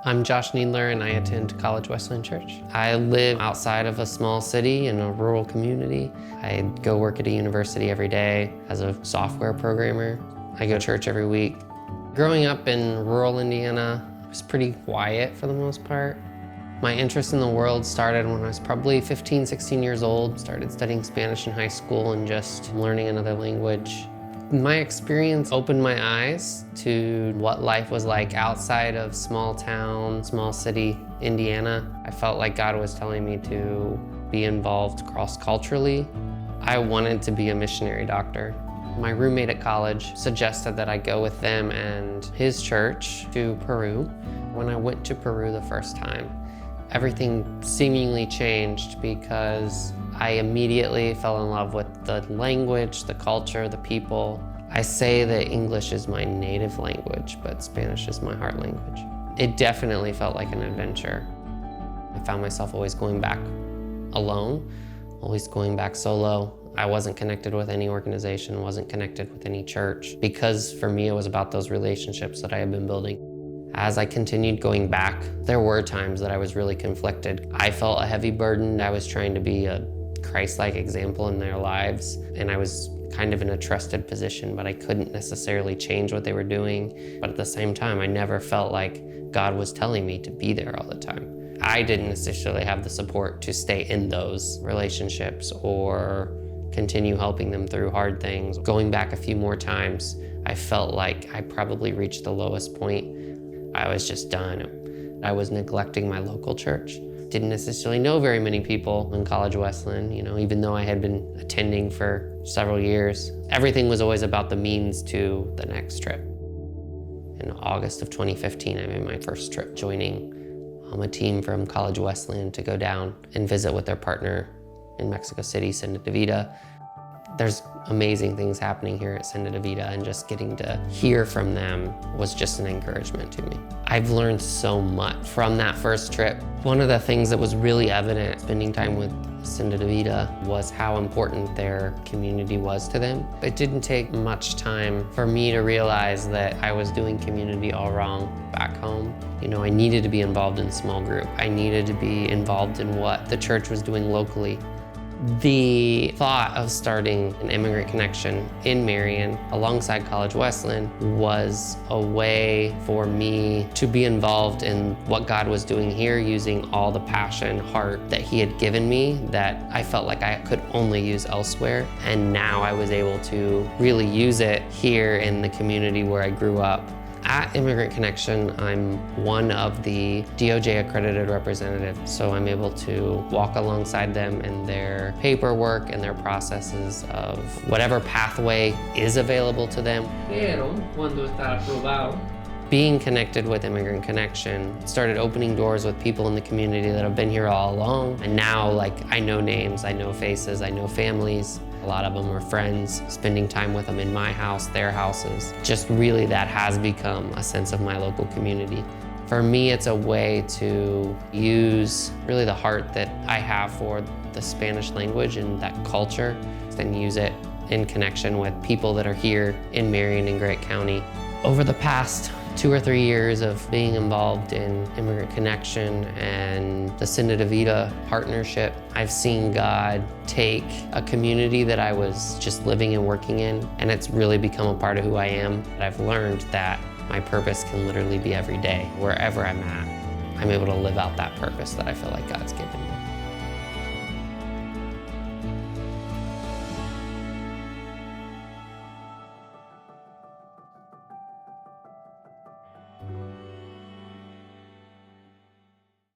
I'm Josh Needler and I attend College Wesleyan Church. I live outside of a small city in a rural community. I go work at a university every day as a software programmer. I go to church every week. Growing up in rural Indiana, it was pretty quiet for the most part. My interest in the world started when I was probably 15, 16 years old. Started studying Spanish in high school and just learning another language. My experience opened my eyes to what life was like outside of small town, small city Indiana. I felt like God was telling me to be involved cross-culturally. I wanted to be a missionary doctor. My roommate at college suggested that I go with them and his church to Peru. When I went to Peru the first time, everything seemingly changed because I immediately fell in love with the language, the culture, the people. I say that English is my native language, but Spanish is my heart language. It definitely felt like an adventure. I found myself always going back alone, always going back solo. I wasn't connected with any organization, wasn't connected with any church, because for me it was about those relationships that I had been building. As I continued going back, there were times that I was really conflicted. I felt a heavy burden. I was trying to be a Christ-like example in their lives, and I was kind of in a trusted position, but I couldn't necessarily change what they were doing. But at the same time, I never felt like God was telling me to be there all the time. I didn't necessarily have the support to stay in those relationships or continue helping them through hard things. Going back a few more times, I felt like I probably reached the lowest point. I was just done. I was neglecting my local church. Didn't necessarily know very many people in College Wesleyan, even though I had been attending for several years. Everything was always about the means to the next trip. In August of 2015, I made my first trip, joining a team from College Wesleyan to go down and visit with their partner in Mexico City, Senda De Vida. There's amazing things happening here at Senda De Vida, and just getting to hear from them was just an encouragement to me. I've learned so much from that first trip. One of the things that was really evident spending time with Senda De Vida was how important their community was to them. It didn't take much time for me to realize that I was doing community all wrong back home. I needed to be involved in a small group. I needed to be involved in what the church was doing locally. The thought of starting an immigrant connection in Marion alongside College Wesleyan was a way for me to be involved in what God was doing here, using all the passion, heart that He had given me that I felt like I could only use elsewhere. And now I was able to really use it here in the community where I grew up. At Immigrant Connection, I'm one of the DOJ accredited representatives, so I'm able to walk alongside them in their paperwork and their processes of whatever pathway is available to them. Pero cuando está aprobado, Being connected with Immigrant Connection started opening doors with people in the community that have been here all along. And now, I know names, I know faces, I know families. A lot of them are friends, spending time with them in my house, their houses. Just really that has become a sense of my local community. For me, it's a way to use really the heart that I have for the Spanish language and that culture, and use it in connection with people that are here in Marion and Grant County. Over the past 2 or 3 years of being involved in Immigrant Connection and the Senda De Vida partnership, I've seen God take a community that I was just living and working in, and it's really become a part of who I am. I've learned that my purpose can literally be every day. Wherever I'm at, I'm able to live out that purpose that I feel like God's given me.